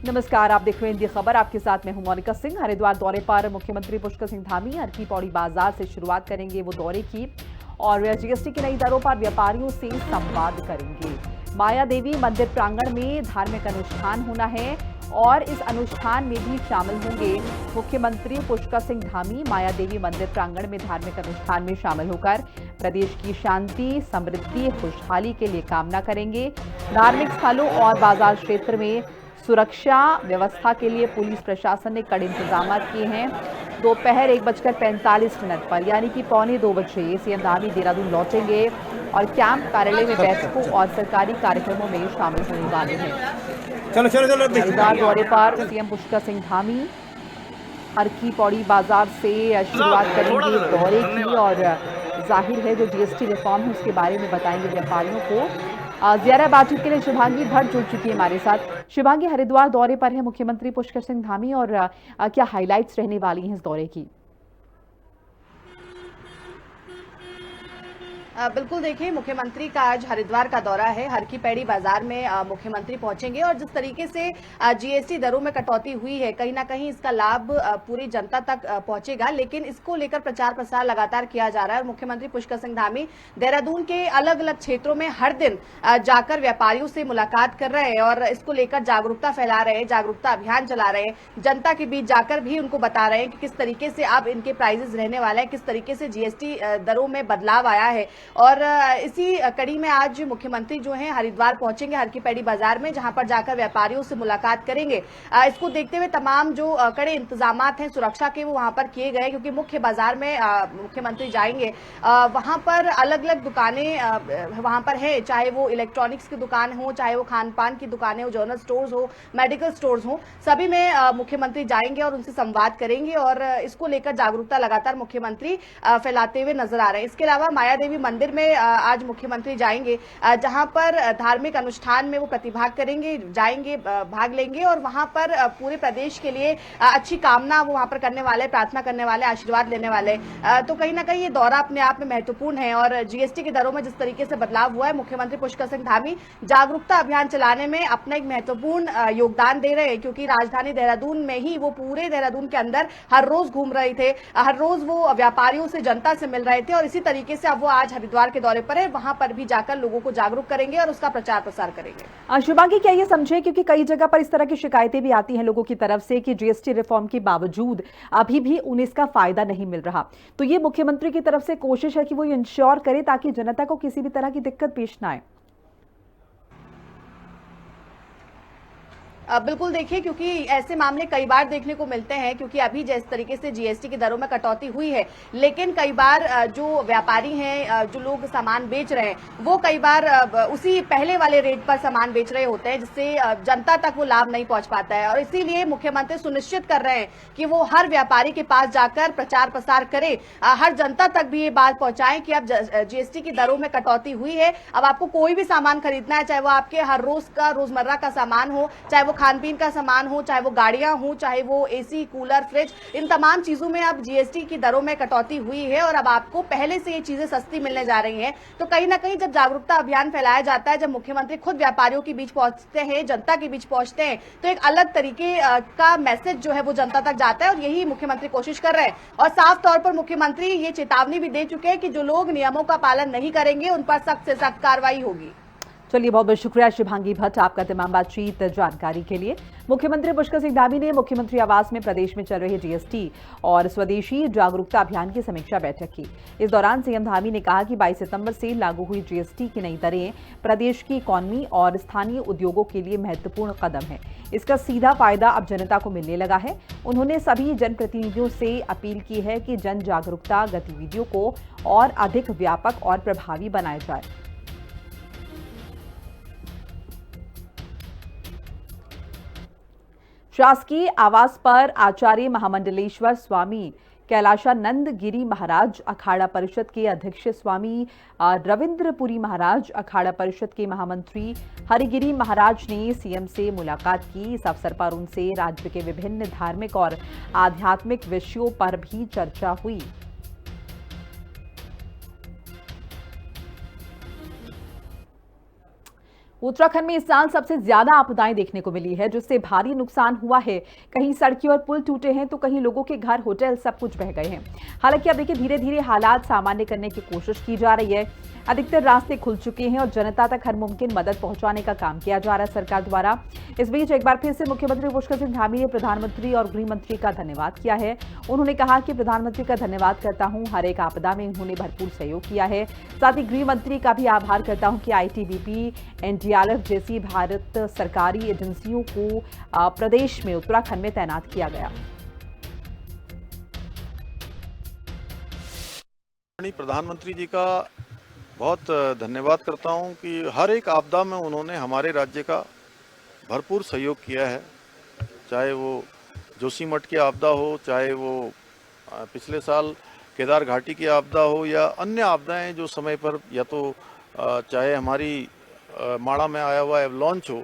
नमस्कार, आप देख रहे हैं इंडी खबर। आपके साथ मैं हूं मोनिका सिंह। हरिद्वार दौरे पर मुख्यमंत्री पुष्कर सिंह धामी हर की पौड़ी बाजार से शुरुआत करेंगे वो दौरे की और जीएसटी की नई दरों पर व्यापारियों से संवाद करेंगे। माया देवी मंदिर प्रांगण में धार्मिक अनुष्ठान होना है और इस अनुष्ठान में भी शामिल होंगे मुख्यमंत्री पुष्कर सिंह धामी। माया देवी मंदिर प्रांगण में धार्मिक अनुष्ठान में शामिल होकर प्रदेश की शांति, समृद्धि, खुशहाली के लिए कामना करेंगे। धार्मिक स्थलों और बाजार क्षेत्र में सुरक्षा व्यवस्था के लिए पुलिस प्रशासन ने कड़े इंतजाम किए हैं। दोपहर 1:45 पर यानी कि 1:45 बजे सीएम धामी देहरादून लौटेंगे और कैंप कार्यालय में बैठकों और सरकारी कार्यक्रमों में शामिल होने वाले हैं। हरिद्वार दौरे पर सीएम पुष्कर सिंह धामी हर की पौड़ी बाजार से शुरुआत करेंगे दौरे की और जाहिर है जो जीएसटी रिफॉर्म है उसके बारे में बताएंगे व्यापारियों को। ज़्यादा बातचीत के लिए शुभांगी भट्ट जुड़ चुकी है हमारे साथ। शुभांगी, हरिद्वार दौरे पर है मुख्यमंत्री पुष्कर सिंह धामी और क्या हाइलाइट्स रहने वाली हैं इस दौरे की? बिल्कुल, देखिए, मुख्यमंत्री का आज हरिद्वार का दौरा है। हर की पैड़ी बाजार में मुख्यमंत्री पहुंचेंगे और जिस तरीके से जीएसटी दरों में कटौती हुई है, कहीं ना कहीं इसका लाभ पूरी जनता तक पहुंचेगा, लेकिन इसको लेकर प्रचार प्रसार लगातार किया जा रहा है। और मुख्यमंत्री पुष्कर सिंह धामी देहरादून के अलग अलग क्षेत्रों में हर दिन जाकर व्यापारियों से मुलाकात कर रहे हैं और इसको लेकर जागरूकता फैला रहे हैं, जागरूकता अभियान चला रहे हैं। जनता के बीच जाकर भी उनको बता रहे हैं कि किस तरीके से अब इनके प्राइजेस रहने वाले हैं, किस तरीके से जीएसटी दरों में बदलाव आया है। और इसी कड़ी में आज मुख्यमंत्री जो हैं हरिद्वार पहुंचेंगे हर की पैड़ी बाजार में, जहां पर जाकर व्यापारियों से मुलाकात करेंगे। इसको देखते हुए तमाम जो कड़े इंतजाम हैं सुरक्षा के वो वहां पर किए गए, क्योंकि मुख्य बाजार में मुख्यमंत्री जाएंगे। वहां पर अलग अलग दुकानें वहां पर है, चाहे वो इलेक्ट्रॉनिक्स की दुकान हो, चाहे वो खान पान की दुकानें हो, जनरल स्टोर्स हो, मेडिकल स्टोर्स हो, सभी में मुख्यमंत्री जाएंगे और उनसे संवाद करेंगे और इसको लेकर जागरूकता लगातार मुख्यमंत्री फैलाते हुए नजर आ रहे हैं। इसके अलावा माया देवी मंदिर में आज मुख्यमंत्री जाएंगे, जहां पर धार्मिक अनुष्ठान में वो प्रतिभाग करेंगे, जाएंगे, भाग लेंगे और वहां पर पूरे प्रदेश के लिए अच्छी कामना वो वहां पर करने वाले, प्रार्थना करने वाले, आशीर्वाद लेने वाले। तो कहीं ना कहीं ये दौरा अपने आप में महत्वपूर्ण है और जीएसटी की दरों में जिस तरीके से बदलाव हुआ है, मुख्यमंत्री पुष्कर सिंह धामी जागरूकता अभियान चलाने में अपना एक महत्वपूर्ण योगदान दे रहे हैं, क्योंकि राजधानी देहरादून में ही वो पूरे देहरादून के अंदर हर रोज घूम रहे थे, हर रोज वो व्यापारियों से, जनता से मिल रहे थे और इसी तरीके से अब वो आज हरिद्वार के दौरे पर है, वहां पर भी जाकर लोगों को जागरूक करेंगे और उसका प्रचार प्रसार करेंगे। शुभांगी, क्या ये समझे, क्योंकि कई जगह पर इस तरह की शिकायतें भी आती हैं लोगों की तरफ से कि जीएसटी रिफॉर्म के बावजूद अभी भी उन्हें इसका फायदा नहीं मिल रहा, तो ये मुख्यमंत्री की तरफ से कोशिश है कि वो इंश्योर करे ताकि जनता को किसी भी तरह की दिक्कत पेश ना आए? बिल्कुल, देखिए, क्योंकि ऐसे मामले कई बार देखने को मिलते हैं, क्योंकि अभी जिस तरीके से जीएसटी की दरों में कटौती हुई है, लेकिन कई बार जो व्यापारी हैं, जो लोग सामान बेच रहे हैं, वो कई बार उसी पहले वाले रेट पर सामान बेच रहे होते हैं, जिससे जनता तक वो लाभ नहीं पहुंच पाता है। और इसीलिए मुख्यमंत्री सुनिश्चित कर रहे हैं कि वो हर व्यापारी के पास जाकर प्रचार प्रसार करे, हर जनता तक भी ये बात पहुंचाएं कि अब जीएसटी की दरों में कटौती हुई है। अब आपको कोई भी सामान खरीदना है, चाहे वो आपके हर रोज का, रोजमर्रा का सामान हो, चाहे वो खान पीन का सामान हो, चाहे वो गाड़ियां हो, चाहे वो एसी, कूलर, फ्रिज, इन तमाम चीजों में अब जीएसटी की दरों में कटौती हुई है और अब आपको पहले से ये चीजें सस्ती मिलने जा रही हैं। तो कहीं ना कहीं जब जागरूकता अभियान फैलाया जाता है, जब मुख्यमंत्री खुद व्यापारियों के बीच पहुंचते हैं, जनता के बीच पहुंचते हैं, तो एक अलग तरीके का मैसेज जो है वो जनता तक जाता है और यही मुख्यमंत्री कोशिश कर रहे हैं। और साफ तौर पर मुख्यमंत्री ये चेतावनी भी दे चुके हैं कि जो लोग नियमों का पालन नहीं करेंगे उन पर सख्त से सख्त कार्रवाई होगी। चलिए, बहुत बहुत शुक्रिया शुभांगी भट्ट आपका तमाम बातचीत जानकारी के लिए। मुख्यमंत्री पुष्कर सिंह धामी ने मुख्यमंत्री आवास में प्रदेश में चल रहे जीएसटी और स्वदेशी जागरूकता अभियान की समीक्षा बैठक की। इस दौरान सीएम धामी ने कहा कि 22 सितंबर से लागू हुई जीएसटी की नई दरें प्रदेश की इकॉनमी और स्थानीय उद्योगों के लिए महत्वपूर्ण कदम है। इसका सीधा फायदा अब जनता को मिलने लगा है। उन्होंने सभी जनप्रतिनिधियों से अपील की है कि जन जागरूकता गतिविधियों को और अधिक व्यापक और प्रभावी बनाया जाए। शासकीय आवास पर आचार्य महामंडलेश्वर स्वामी कैलाशानंद गिरी महाराज अखाड़ा परिषद के अध्यक्ष स्वामी रविंद्रपुरी महाराज, अखाड़ा परिषद के महामंत्री हरिगिरी महाराज ने सीएम से मुलाकात की। इस अवसर पर उनसे राज्य के विभिन्न धार्मिक और आध्यात्मिक विषयों पर भी चर्चा हुई। उत्तराखंड में इस साल सबसे ज्यादा आपदाएं देखने को मिली है, जिससे भारी नुकसान हुआ है। कहीं सड़कें और पुल टूटे हैं तो कहीं लोगों के घर, होटल सब कुछ बह गए हैं। हालांकि अब देखिए धीरे धीरे हालात सामान्य करने की कोशिश की जा रही है। अधिकतर रास्ते खुल चुके हैं और जनता तक हर मुमकिन मदद पहुंचाने का काम किया जा रहा है सरकार द्वारा। इस बीच एक बार फिर से मुख्यमंत्री पुष्कर सिंह धामी ने प्रधानमंत्री और गृह मंत्री का धन्यवाद किया है। उन्होंने कहा कि प्रधानमंत्री का धन्यवाद करता हूं, हर एक आपदा में उन्होंने भरपूर सहयोग किया है। साथ ही गृह मंत्री का भी आभार करता हूं कि आईटीबीपी, एनडीआरएफ जैसी भारत सरकारी एजेंसियों को प्रदेश में, उत्तराखंड में तैनात किया गया। प्रधानमंत्री जी का बहुत धन्यवाद करता हूं कि हर एक आपदा में उन्होंने हमारे राज्य का भरपूर सहयोग किया है। चाहे वो जोशीमठ की आपदा हो, चाहे वो पिछले साल केदार घाटी की आपदा हो या अन्य आपदाएं जो समय पर, या तो चाहे हमारी माड़ा में आया हुआ एवलॉन्च हो,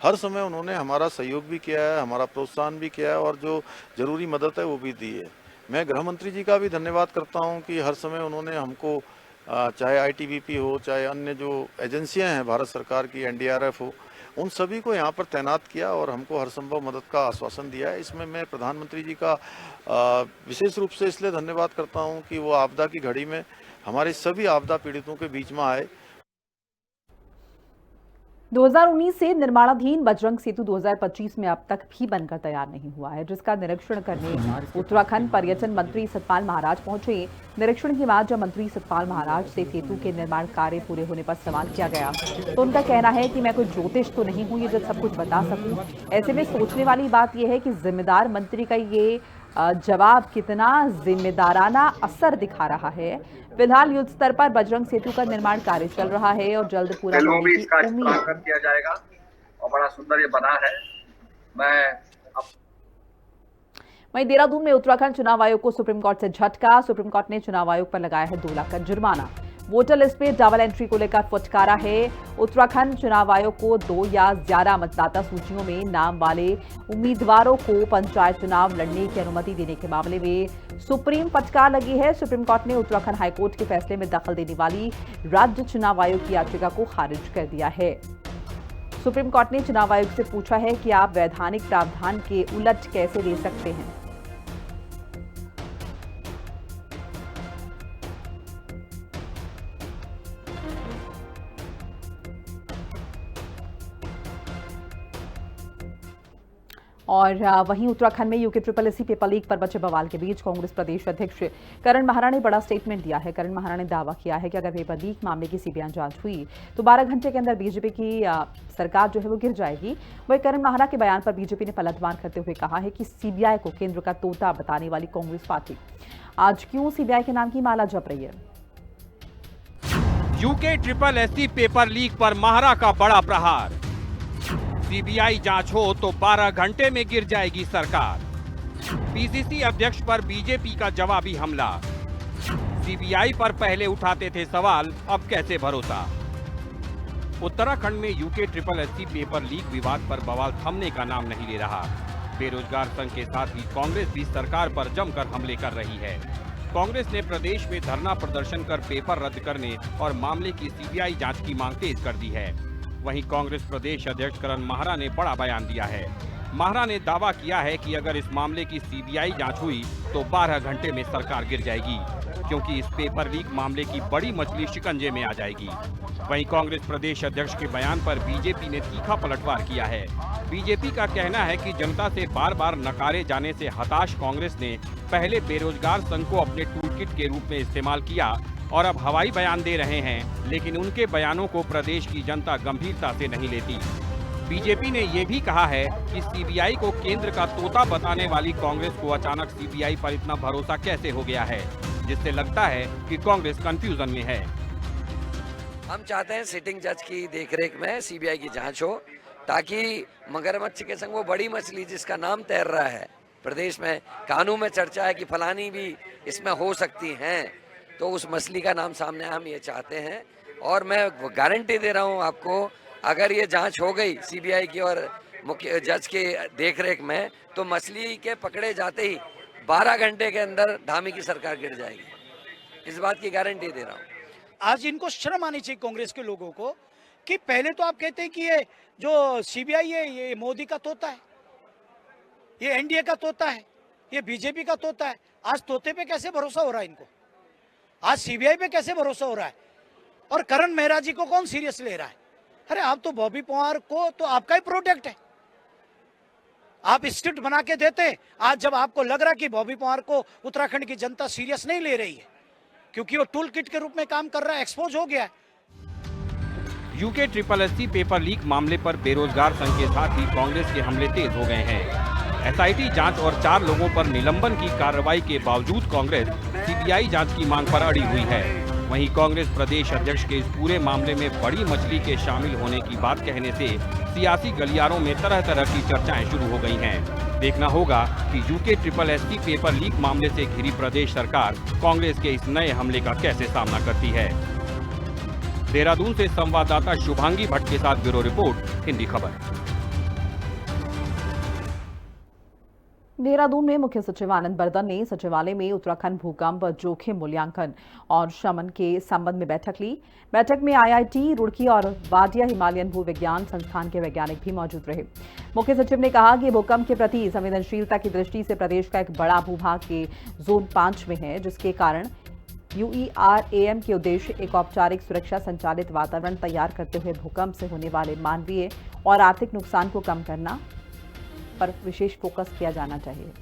हर समय उन्होंने हमारा सहयोग भी किया है, हमारा प्रोत्साहन भी किया है और जो जरूरी मदद है वो भी दी है। मैं गृह मंत्री जी का भी धन्यवाद करता हूं कि हर समय उन्होंने हमको, चाहे आईटीबीपी हो, चाहे अन्य जो एजेंसियां हैं भारत सरकार की, एनडीआरएफ हो, उन सभी को यहाँ पर तैनात किया और हमको हर संभव मदद का आश्वासन दिया है। इसमें मैं प्रधानमंत्री जी का विशेष रूप से इसलिए धन्यवाद करता हूँ कि वो आपदा की घड़ी में हमारे सभी आपदा पीड़ितों के बीच में आए। 2019 से निर्माणाधीन बजरंग सेतु 2025 में अब तक भी बनकर तैयार नहीं हुआ है, जिसका निरीक्षण करने उत्तराखंड पर्यटन मंत्री सतपाल महाराज पहुंचे। निरीक्षण के बाद जब मंत्री सतपाल महाराज से सेतु के निर्माण कार्य पूरे होने पर सवाल किया गया तो उनका कहना है कि मैं कोई ज्योतिष तो नहीं हूं ये जो सब कुछ बता सकूं। ऐसे में सोचने वाली बात यह है कि जिम्मेदार मंत्री का ये जवाब कितना जिम्मेदाराना असर दिखा रहा है। फिलहाल युद्ध स्तर पर बजरंग सेतु का निर्माण कार्य चल रहा है और जल्द पूरा होने की उम्मीद किया जाएगा और बड़ा सुंदर ये बना है। वहीं देहरादून में उत्तराखंड चुनाव आयोग को सुप्रीम कोर्ट से झटका। सुप्रीम कोर्ट ने चुनाव आयोग पर लगाया है 2 लाख का जुर्माना। वोटर लिस्ट में डबल एंट्री को लेकर फटकारा है। उत्तराखंड चुनाव आयोग को 2 या ज्यादा मतदाता सूचियों में नाम वाले उम्मीदवारों को पंचायत चुनाव लड़ने की अनुमति देने के मामले में सुप्रीम फटकार लगी है। सुप्रीम कोर्ट ने उत्तराखंड हाईकोर्ट के फैसले में दखल देने वाली राज्य चुनाव आयोग की याचिका को खारिज कर दिया है। सुप्रीम कोर्ट ने चुनाव आयोग से पूछा है कि आप वैधानिक प्रावधान के उलट कैसे दे सकते हैं। और वहीं उत्तराखंड में UK triple SC paper leak पर बचे बवाल के बीच कांग्रेस प्रदेश अध्यक्ष करण माहरा ने बड़ा स्टेटमेंट दिया है। करण माहरा ने दावा किया है कि अगर पेपर लीक मामले की सीबीआई जांच हुई तो 12 घंटे के अंदर बीजेपी की सरकार जो है वो गिर जाएगी। वहीं करण माहरा के बयान पर बीजेपी ने पलटवार करते हुए कहा है कि सीबीआई को केंद्र का तोता बताने वाली कांग्रेस पार्टी आज क्यों सीबीआई के नाम की माला जप रही है। UK triple SC paper leak पर माहरा का बड़ा प्रहार। सीबीआई जांच हो तो 12 घंटे में गिर जाएगी सरकार। पीसीसी अध्यक्ष पर बीजेपी का जवाबी हमला। सीबीआई पर पहले उठाते थे सवाल, अब कैसे भरोसा। उत्तराखंड में UK triple SC paper leak विवाद पर बवाल थमने का नाम नहीं ले रहा। बेरोजगार संघ के साथ ही कांग्रेस भी सरकार पर जमकर हमले कर रही है। कांग्रेस ने प्रदेश में धरना प्रदर्शन कर पेपर रद्द करने और मामले की सीबीआई जांच की मांग तेज कर दी है। वहीं कांग्रेस प्रदेश अध्यक्ष करण माहरा ने बड़ा बयान दिया है। माहरा ने दावा किया है कि अगर इस मामले की सीबीआई जांच हुई तो 12 घंटे में सरकार गिर जाएगी, क्योंकि इस पेपर लीक मामले की बड़ी मछली शिकंजे में आ जाएगी। वहीं कांग्रेस प्रदेश अध्यक्ष के बयान पर बीजेपी ने तीखा पलटवार किया है। बीजेपी का कहना है कि जनता से बार बार नकारे जाने से हताश कांग्रेस ने पहले बेरोजगार संघ को अपने टूलकिट के रूप में इस्तेमाल किया और अब हवाई बयान दे रहे हैं, लेकिन उनके बयानों को प्रदेश की जनता गंभीरता से नहीं लेती। बीजेपी ने ये भी कहा है कि सीबीआई को केंद्र का तोता बताने वाली कांग्रेस को अचानक सीबीआई पर इतना भरोसा कैसे हो गया है, जिससे लगता है कि कांग्रेस कंफ्यूजन में है। हम चाहते हैं सिटिंग जज की देखरेख में सीबीआई की जांच हो, ताकि मगरमच्छ के संग वो बड़ी मछली जिसका नाम तैर रहा है प्रदेश में, कानून में चर्चा है कि फलानी भी इसमें हो सकती हैं, तो उस मछली का नाम सामने हम ये चाहते हैं। और मैं गारंटी दे रहा हूँ आपको, अगर ये जांच हो गई सीबीआई की और मुख्य जज के देखरेख में, तो मछली के पकड़े जाते ही 12 घंटे के अंदर धामी की सरकार गिर जाएगी। इस बात की गारंटी दे रहा हूँ। आज इनको शर्म आनी चाहिए कांग्रेस के लोगों को कि पहले तो आप कहते हैं कि ये जो सीबीआई है ये मोदी का तोता है, ये एनडीए का तोता है, ये बीजेपी का तोता है। आज तोते पे कैसे भरोसा हो रहा है इनको? आज सीबीआई पे कैसे भरोसा हो रहा है? और करण मेहरा जी को कौन सीरियस ले रहा है? अरे आप तो बॉबी पवार को तो आपका ही प्रोटेक्ट है, आप स्क्रिप्ट बना के देते। आज जब आपको लग रहा है कि बॉबी पवार को उत्तराखंड की जनता सीरियस नहीं ले रही है क्योंकि वो टूल किट के रूप में काम कर रहा है, एक्सपोज हो गया है। यूके SSSC पेपर लीक मामले पर बेरोजगार संघ के साथ ही कांग्रेस के हमले तेज हो गए हैं। एसआईटी जांच और 4 लोगों पर निलंबन की कार्रवाई के बावजूद कांग्रेस सीबीआई जांच की मांग पर अड़ी हुई है। वहीं कांग्रेस प्रदेश अध्यक्ष के इस पूरे मामले में बड़ी मछली के शामिल होने की बात कहने से सियासी गलियारों में तरह तरह की चर्चाएं शुरू हो गई हैं। देखना होगा कि यूके SSSC पेपर लीक मामले से घिरी प्रदेश सरकार कांग्रेस के इस नए हमले का कैसे सामना करती है। देहरादून से संवाददाता शुभांगी भट्ट के साथ ब्यूरो रिपोर्ट, हिंदी खबर। देहरादून में मुख्य सचिव आनंद बर्दन ने सचिवालय में उत्तराखंड भूकंप जोखिम मूल्यांकन और शमन के संबंध में बैठक ली। बैठक में आईआईटी रुड़की और वाडिया हिमालयन भूविज्ञान संस्थान के वैज्ञानिक भी मौजूद रहे। मुख्य सचिव ने कहा कि भूकंप के प्रति संवेदनशीलता की दृष्टि से प्रदेश का एक बड़ा भूभाग के जोन 5 में है, जिसके कारण UERAM के उद्देश्य एक औपचारिक सुरक्षा संचालित वातावरण तैयार करते हुए भूकंप से होने वाले मानवीय और आर्थिक नुकसान को कम करना पर विशेष फोकस किया जाना चाहिए।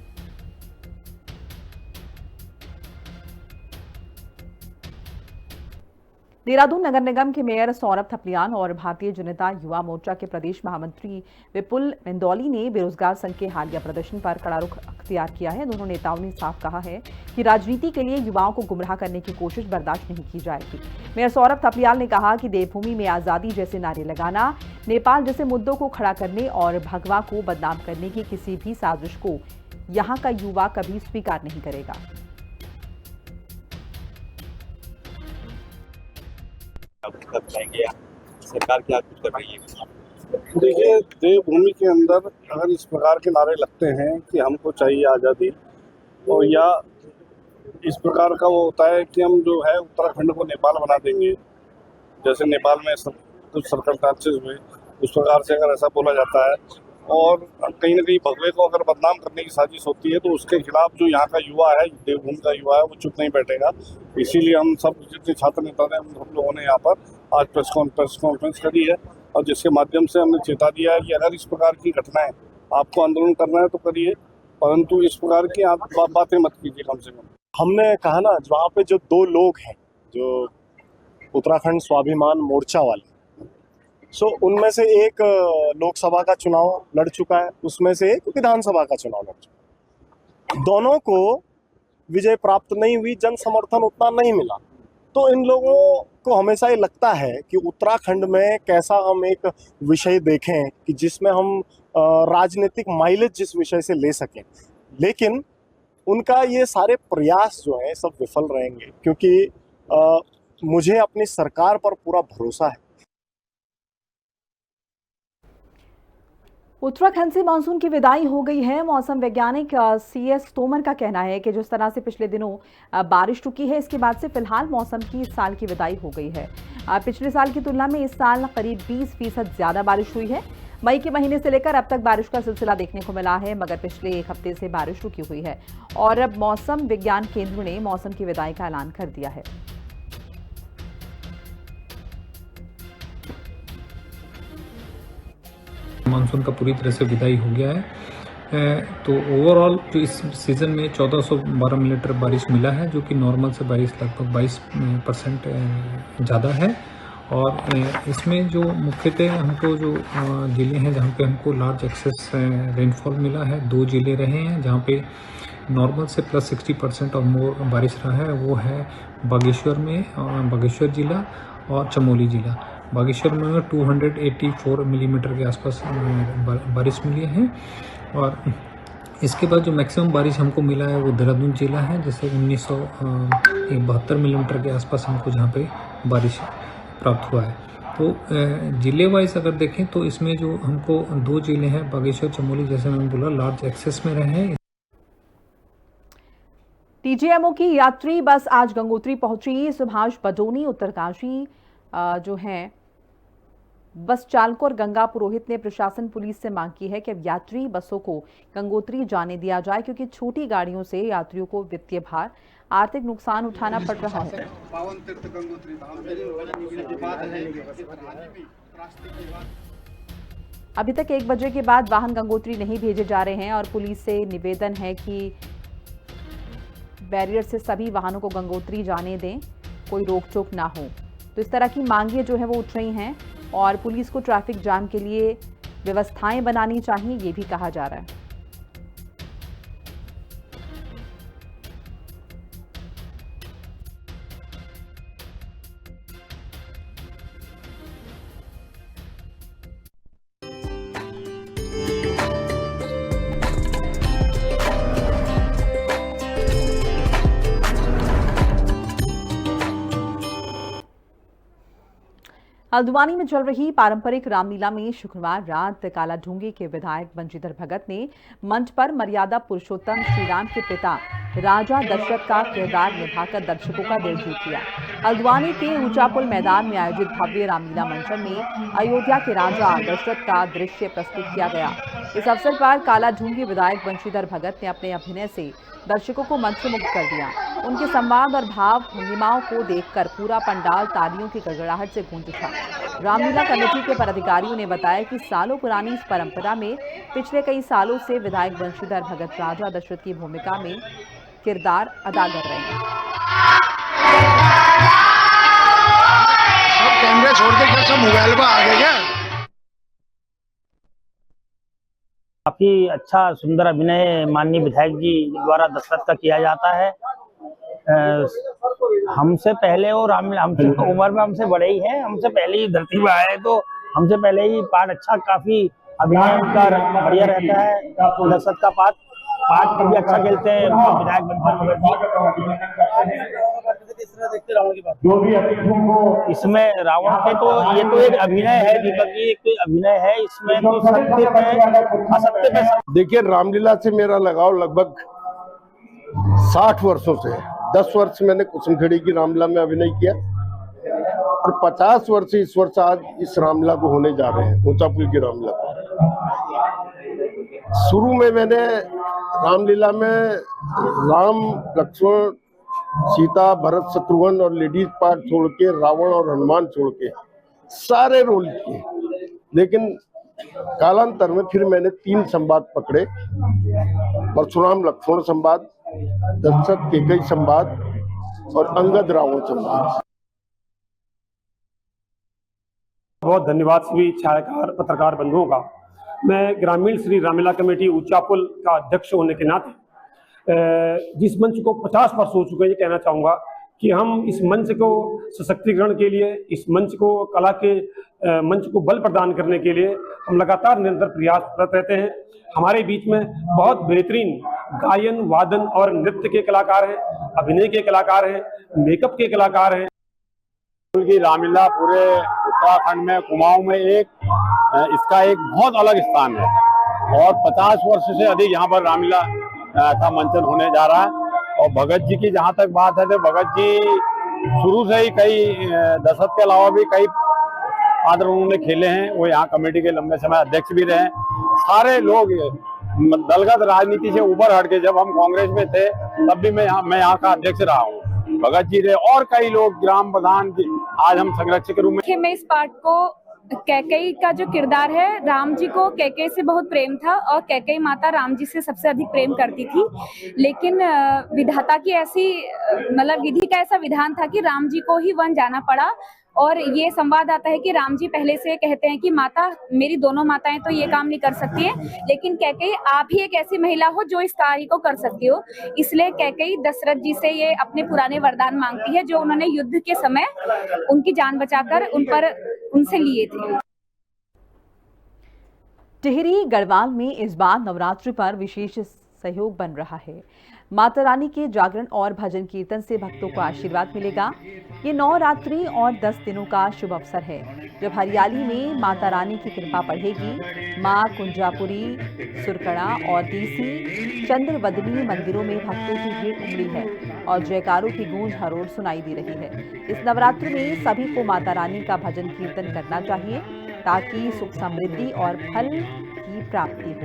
देहरादून नगर निगम के मेयर सौरभ थपलियान और भारतीय जनता युवा मोर्चा के प्रदेश महामंत्री विपुल मेंदौली ने बेरोजगार संघ के हालिया प्रदर्शन पर कड़ा रुख अख्तियार किया है। दोनों नेताओं ने साफ कहा है कि राजनीति के लिए युवाओं को गुमराह करने की कोशिश बर्दाश्त नहीं की जाएगी। मेयर सौरभ थपलियान ने कहा कि देवभूमि में आजादी जैसे नारे लगाना, नेपाल जैसे मुद्दों को खड़ा करने और भगवा को बदनाम करने की किसी भी साजिश को यहाँ का युवा कभी स्वीकार नहीं करेगा। सरकार क्या कुछ कर रही है? देखिए, देवभूमि के अंदर अगर इस प्रकार के नारे लगते हैं कि हमको चाहिए आज़ादी, और या इस प्रकार का वो होता है कि हम जो है उत्तराखंड को नेपाल बना देंगे, जैसे नेपाल में कुछ सर्कमस्टांसेस हुए, उस प्रकार से अगर ऐसा बोला जाता है और कहीं ना कहीं भगवे को अगर बदनाम करने की साजिश होती है, तो उसके खिलाफ जो यहाँ का युवा है, देवभूमि का युवा है, वो चुप नहीं बैठेगा। इसीलिए हम सब जितने छात्र नेता ने हम लोगों ने यहाँ पर आज प्रेस कॉन्फ्रेंस करी है और जिसके माध्यम से हमने चेता दिया है कि अगर इस प्रकार की घटनाएं आपको आंदोलन करना है तो करिए, परंतु इस प्रकार की आप बातें मत कीजिए। कम से कम हमने कहा ना, वहाँ पे जो 2 लोग हैं जो उत्तराखंड स्वाभिमान मोर्चा वाले, उनमें से एक लोकसभा का चुनाव लड़ चुका है, उसमें से एक विधानसभा का चुनाव लड़ चुका है। दोनों को विजय प्राप्त नहीं हुई, जन समर्थन उतना नहीं मिला। तो इन लोगों को हमेशा ये लगता है कि उत्तराखंड में कैसा हम एक विषय देखें कि जिसमें हम राजनीतिक माइलेज जिस विषय से ले सकें, लेकिन उनका ये सारे प्रयास जो है सब विफल रहेंगे, क्योंकि मुझे अपनी सरकार पर पूरा भरोसा है। उत्तराखंड से मानसून की विदाई हो गई है। मौसम वैज्ञानिक CS तोमर का कहना है कि जिस तरह से पिछले दिनों बारिश रुकी है, इसके बाद से फिलहाल मौसम की इस साल की विदाई हो गई है। पिछले साल की तुलना में इस साल करीब 20% ज्यादा बारिश हुई है। मई के महीने से लेकर अब तक बारिश का सिलसिला देखने को मिला है, मगर पिछले 1 हफ्ते से बारिश रुकी हुई है और अब मौसम विज्ञान केंद्र ने मौसम की विदाई का ऐलान कर दिया है। मानसून का पूरी तरह से विदाई हो गया है। तो ओवरऑल जो इस सीज़न में 1412 मिलीमीटर बारिश मिला है, जो कि नॉर्मल से बारिश लगभग 22% ज़्यादा है। और इसमें जो मुख्यतः हमको जो ज़िले हैं जहाँ पे हमको लार्ज एक्सेस रेनफॉल मिला है, 2 ज़िले रहे हैं जहाँ पे नॉर्मल से +60% और मोर बारिश रहा है। वो है बागेश्वर में, बागेश्वर ज़िला और चमोली ज़िला। बागेश्वर में 284 मिलीमीटर के आसपास बारिश मिली है। और इसके बाद जो मैक्सिमम बारिश हमको मिला है वो देहरादून जिला है, जैसे 1972 मिलीमीटर के आसपास हमको जहाँ पे बारिश प्राप्त हुआ है। तो ज़िले वाइज अगर देखें तो इसमें जो हमको 2 ज़िले हैं बागेश्वर चमोली, जैसे मैंने बोला, लार्ज एक्सेस में रहे हैं। TGMO की यात्री बस आज गंगोत्री पहुंची। सुभाष बडोनी उत्तरकाशी जो हैं बस चालकों और गंगा पुरोहित ने प्रशासन पुलिस से मांग की है कि अब यात्री बसों को गंगोत्री जाने दिया जाए, क्योंकि छोटी गाड़ियों से यात्रियों को वित्तीय भार, आर्थिक नुकसान उठाना पड़ रहा है। अभी तक 1 बजे के बाद वाहन गंगोत्री नहीं भेजे जा रहे हैं और पुलिस से निवेदन है कि बैरियर से सभी वाहनों को गंगोत्री जाने दें, कोई रोक टोक ना हो। तो इस तरह की मांगें जो है वो उठ रही हैं और पुलिस को ट्रैफिक जाम के लिए व्यवस्थाएं बनानी चाहिए, ये भी कहा जा रहा है। हल्द्वानी में चल रही पारंपरिक रामलीला में शुक्रवार रात कालाढूंगी के विधायक बंशीधर भगत ने मंच पर मर्यादा पुरुषोत्तम श्री राम के पिता राजा दशरथ का किरदार निभाकर दर्शकों का दिल जीत लिया। हल्द्वानी के ऊंचापुल मैदान में आयोजित भव्य रामलीला मंचन में अयोध्या के राजा दशरथ का दृश्य प्रस्तुत किया गया। इस अवसर पर कालाढूंगी विधायक बंशीधर भगत ने अपने अभिनय से दर्शकों को मंत्रमुग्ध कर दिया। उनके संवाद और भाव भंगिमाओं को देखकर पूरा पंडाल तालियों की गड़गड़ाहट से गूंज उठा। रामलीला कमेटी के पदाधिकारियों ने बताया कि सालों पुरानी इस परंपरा में पिछले कई सालों से विधायक बंशीधर भगत राजा दशरथ की भूमिका में किरदार अदा कर रहे हैं। कैमरे छोड़ के क्या सब मोबाइल पर आ गए क्या? काफी अच्छा सुंदर अभिनय माननीय विधायक जी द्वारा दशरथ का किया जाता है। हमसे पहले और हमसे उम्र में हमसे बड़े ही हैं, हमसे पहले ही धरती पर आए, तो हमसे पहले ही पाठ अच्छा, काफी अभिनय उनका बढ़िया रहता है। दशरथ का पाठ भी अच्छा खेलते हैं विधायक इसमें रावण के तो ये तो एक अभिनय है, दीपक जी, एक अभिनय है इसमें, तो सत्य पे असत्य पे। देखिए, रामलीला से मेरा लगाव लगभग 60 वर्षों से है। 10 वर्ष मैंने कुसुमखेड़ी की रामलीला में अभिनय किया और 50 वर्ष इस वर्ष आज इस रामलीला को होने जा रहे हैं, ऊंचापुल की रामलीला को। शुरू में मैंने रामलीला में राम, लक्ष्मण, सीता, भरत, शत्रुघ्न और लेडीज पार्ट छोड़ के, रावण और हनुमान छोड़ के सारे रोल किए, लेकिन कालांतर में फिर मैंने 3 संवाद पकड़े, परशुराम लक्ष्मण संवाद, दशरथ कैकेयी संवाद और अंगद रावण संवाद। बहुत धन्यवाद सभी छायाकार पत्रकार बंधुओं का। मैं ग्रामीण श्री रामलीला कमेटी ऊंचापुल का अध्यक्ष होने के नाते जिस मंच को 50 वर्ष हो चुके हैं, ये कहना चाहूँगा कि हम इस मंच को सशक्तिकरण के लिए, इस मंच को कला के मंच को बल प्रदान करने के लिए हम लगातार निरंतर प्रयासरत रहते हैं। हमारे बीच में बहुत बेहतरीन गायन, वादन और नृत्य के कलाकार हैं, अभिनय के कलाकार हैं, मेकअप के कलाकार हैं। की रामलीला पूरे उत्तराखंड में, कुमाऊं में इसका एक बहुत अलग स्थान है और 50 वर्ष से अधिक यहाँ पर रामलीला का मंचन होने जा रहा है। और भगत जी की जहाँ तक बात है तो भगत जी शुरू से ही कई, दशरथ के अलावा भी कई पात्र उन्होंने खेले हैं। वो यहाँ कमेटी के लंबे समय अध्यक्ष भी रहे। सारे लोग दलगत राजनीति से ऊपर हट के, जब हम कांग्रेस में थे तब भी मैं यहाँ का अध्यक्ष रहा हूँ, भगत जी रहे और कई लोग, ग्राम प्रधान जी, आज हम संरक्षक के रूप में। मैं इस पार्ट को, कैकेयी का जो किरदार है, राम जी को कैकेयी से बहुत प्रेम था और कैकेयी माता राम जी से सबसे अधिक प्रेम करती थी, लेकिन विधाता की ऐसी, मतलब विधि का ऐसा विधान था कि राम जी को ही वन जाना पड़ा। और ये संवाद आता है कि राम जी पहले से कहते हैं कि माता, मेरी दोनों माताएं तो ये काम नहीं कर सकती हैं, लेकिन कैकेयी आप ही एक ऐसी महिला हो जो इस कार्य को कर सकती हो। इसलिए कैकेयी दशरथ जी से ये अपने पुराने वरदान मांगती है जो उन्होंने युद्ध के समय उनकी जान बचाकर उनसे लिए थे। टिहरी गढ़वाल में इस बार नवरात्रि पर विशेष सहयोग बन रहा है। माता रानी के जागरण और भजन कीर्तन से भक्तों को आशीर्वाद मिलेगा। ये 9 रात्रि और 10 दिनों का शुभ अवसर है जब हरियाली में माता रानी की कृपा बढ़ेगी। मां कुंजापुरी, सुरकड़ा और देसी चंद्रवदनी मंदिरों में भक्तों की भीड़ उमड़ी है और जयकारों की गूंज हर ओर सुनाई दे रही है। इस नवरात्रि में सभी को माता रानी का भजन कीर्तन करना चाहिए। ताकि सुख समृद्धि और फल की प्राप्ति हो।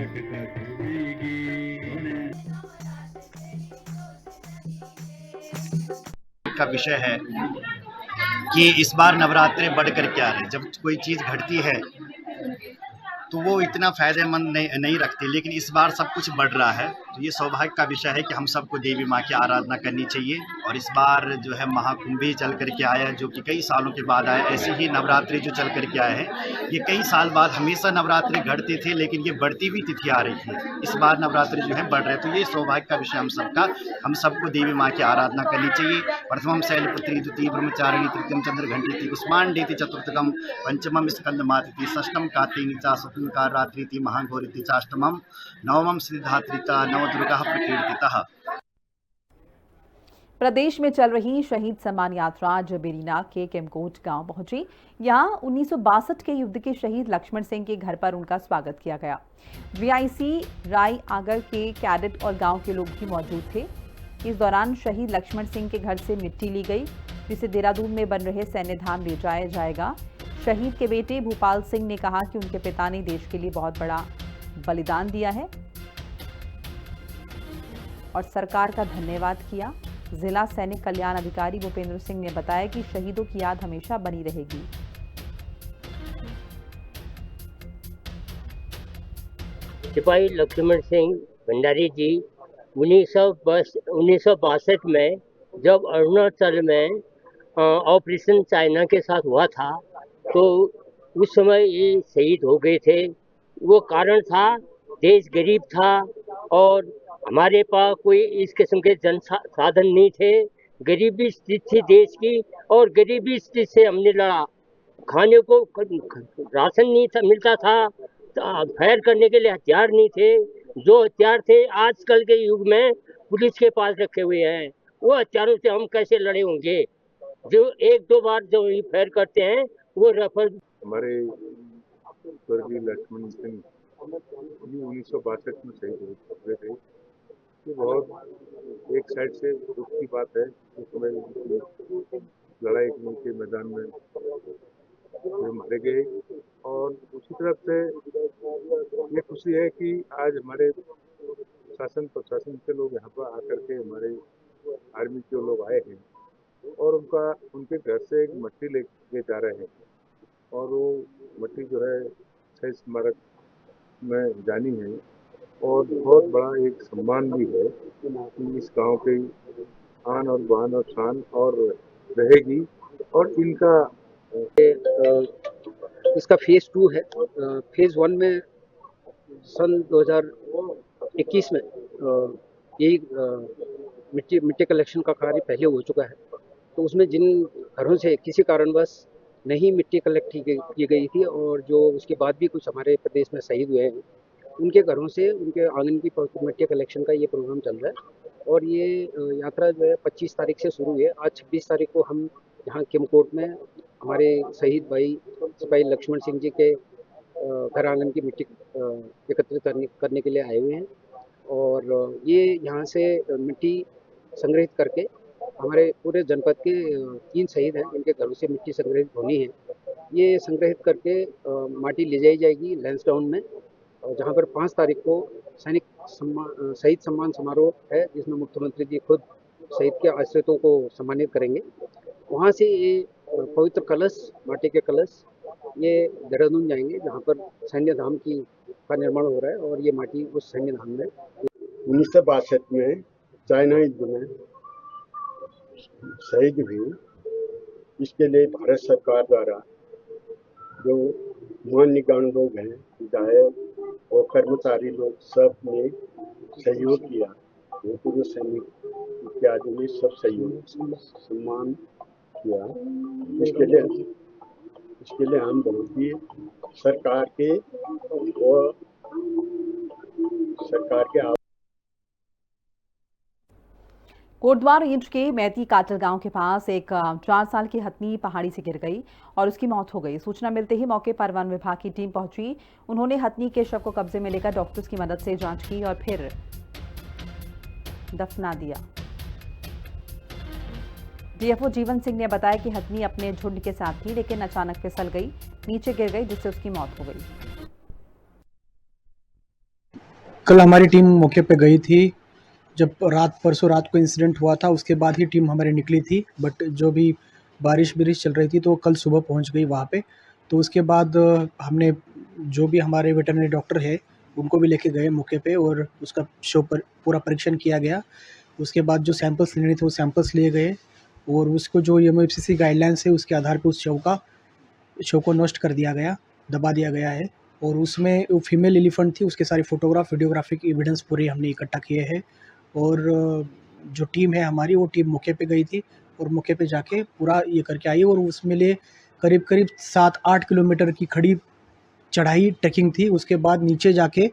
का विषय है कि इस बार नवरात्रे बढ़ कर क्या है। जब कोई चीज़ घटती है तो वो इतना फायदेमंद नहीं रखती, लेकिन इस बार सब कुछ बढ़ रहा है। तो ये सौभाग्य का विषय है कि हम सबको देवी माँ की आराधना करनी चाहिए। और इस बार जो है महाकुंभ ही चल करके आया है, जो कि कई सालों के बाद आया। ऐसे ही नवरात्रि जो चल करके आए हैं, ये कई साल बाद हमेशा नवरात्रि घटते थे, लेकिन ये बढ़ती हुई तिथि आ रही है। इस बार नवरात्रि जो है बढ़ रहे, तो ये सौभाग्य का विषय हम सबको देवी माँ की आराधना करनी चाहिए। प्रथमम शैलपुत्री, द्वितीय ब्रह्मचारिणी, तृतीयम चंद्रघंटी, कुष्मांडेति, चतुर्थकम पंचमम स्कंदमाति, षष्ठम कात्यायनी, सप्तम रात्रि, महाघोरी, चाष्टमम नवमम सिद्धात्रिता, नवदुर्गा प्रकीर्तितः। प्रदेश में चल रही शहीद सम्मान यात्रा आज बेरीना के केमकोट गांव पहुंची। यहां 1962 के युद्ध के शहीद लक्ष्मण सिंह के घर पर उनका स्वागत किया गया। वीआईसी राय आगर के कैडेट और गांव के लोग भी मौजूद थे। इस दौरान शहीद लक्ष्मण सिंह के घर से मिट्टी ली गई, जिसे देहरादून में बन रहे सैन्य धाम ले जाया जाएगा। शहीद के बेटे भूपाल सिंह ने कहा कि उनके पिता ने देश के लिए बहुत बड़ा बलिदान दिया है और सरकार का धन्यवाद किया। जिला सैनिक कल्याण अधिकारी भूपेंद्र सिंह ने बताया कि शहीदों की याद हमेशा बनी रहेगी। सिपाही लक्ष्मण सिंह भंडारी जी 1962 में जब अरुणाचल में ऑपरेशन चाइना के साथ हुआ था, तो उस समय ये शहीद हो गए थे। वो कारण था, देश गरीब था और हमारे पास कोई इस किस्म के साधन नहीं थे। गरीबी स्थिति थी देश की, और गरीबी स्थिति से हमने लड़ा। खाने को राशन नहीं था, मिलता था, फायर करने के लिए हथियार नहीं थे। जो हथियार थे आजकल के युग में पुलिस के पास रखे हुए हैं, वो हथियारों से हम कैसे लड़े होंगे। जो एक दो बार जो फायर करते हैं वो रफल। हमारे स्वर्गीय लक्ष्मण सिंह 1962 में शहीद हुए थे। ये बहुत एक साइड से दुख की बात है, उस समय लड़ाई के मैदान में वे मारे गए। और उसी तरफ से ये खुशी है कि आज हमारे शासन प्रशासन के लोग यहाँ पर आकर के हमारे आर्मी के लोग आए हैं और उनके घर से एक मट्टी ले जा रहे हैं। और वो मट्टी जो है शहीद स्मारक में जानी है और बहुत बड़ा एक सम्मान भी है कि इस गांव के आन और बान और शान और रहेगी। और इनका इसका फेज 2 है। फेज 1 में सन 2021 में यही मिट्टी कलेक्शन का कार्य पहले हो चुका है। तो उसमें जिन घरों से किसी कारणवश नहीं मिट्टी कलेक्ट की गई थी और जो उसके बाद भी कुछ हमारे प्रदेश में शहीद हुए हैं, उनके घरों से उनके आंगन की मिट्टी कलेक्शन का ये प्रोग्राम चल रहा है। और ये यात्रा जो है 25 तारीख से शुरू हुई है। आज 26 तारीख को हम यहाँ केमकोट में हमारे शहीद भाई सिपाही लक्ष्मण सिंह जी के घर आंगन की मिट्टी एकत्रित करने के लिए आए हुए हैं। और ये यहाँ से मिट्टी संग्रहित करके हमारे पूरे जनपद के 3 शहीद हैं, इनके घरों से मिट्टी संग्रहित होनी है। ये संग्रहित करके माटी ले जाई जाएगी लैंसडाउन में, जहाँ पर 5 तारीख को शहीद सम्मान समारोह है, जिसमें मुख्यमंत्री जी खुद शहीद के आश्रितों को सम्मानित करेंगे। वहाँ से ये पवित्र कलश, माटी के कलश, ये देहरादून जाएंगे, जहाँ पर सैन्य धाम का निर्माण हो रहा है। और ये माटी उस सैन्य धाम में 1962 में चाइना युद्ध में शहीद हुई। इसके लिए भारत सरकार द्वारा जो मान्यगण लोग हैं, विधायक और कर्मचारी लोग, सब ने सहयोग किया। पूर्व सैनिक इत्यादि ने सब सहयोग सम्मान किया। इसके लिए हम बहुत ही सरकार के कोटद्वार रेंज के मैती काटल गांव के पास एक 4 साल की हथनी पहाड़ी से गिर गई और उसकी मौत हो गई। सूचना मिलते ही मौके पर वन विभाग की टीम पहुंची। उन्होंने हथनी के शव को कब्जे में लेकर डॉक्टर्स की मदद से जांच की और फिर दफना दिया। डीएफओ जीवन सिंह ने बताया कि हथनी अपने झुंड के साथ थी, लेकिन अचानक फिसल गई। नीचे गिर गई जिससे उसकी मौत हो गई। कल हमारी टीम मौके पे गई थी। जब परसों रात को इंसिडेंट हुआ था उसके बाद ही टीम हमारी निकली थी, बट जो भी बारिश चल रही थी तो कल सुबह पहुंच गई वहाँ पे। तो उसके बाद हमने जो भी हमारे वेटरनरी डॉक्टर है उनको भी लेके गए मौके पे और उसका पूरा परीक्षण किया गया। उसके बाद जो सैंपल्स लेने थे वो सैंपल्स लिए गए और उसको जो एमओएफसीसी गाइडलाइंस है उसके आधार पर उस शव को नष्ट कर दिया गया, दबा दिया गया है। और उसमें वो फीमेल एलिफेंट थी, उसके सारे फोटोग्राफ वीडियोग्राफिक एविडेंस पूरे हमने इकट्ठा किए हैं। और जो टीम है हमारी वो टीम मौके पे गई थी और मौके पे जाके पूरा ये करके आई और उसमें लिए करीब 7-8 किलोमीटर की खड़ी चढ़ाई ट्रैकिंग थी। उसके बाद नीचे जाके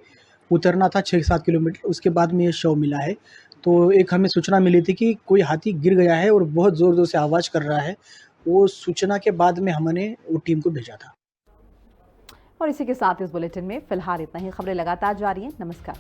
उतरना था 6-7 किलोमीटर, उसके बाद में ये शव मिला है। तो एक हमें सूचना मिली थी कि कोई हाथी गिर गया है और बहुत ज़ोर से आवाज़ कर रहा है। वो सूचना के बाद में हमने वो टीम को भेजा था। और इसी के साथ इस बुलेटिन में फिलहाल इतना ही। खबरें लगातार जारी हैं। नमस्कार।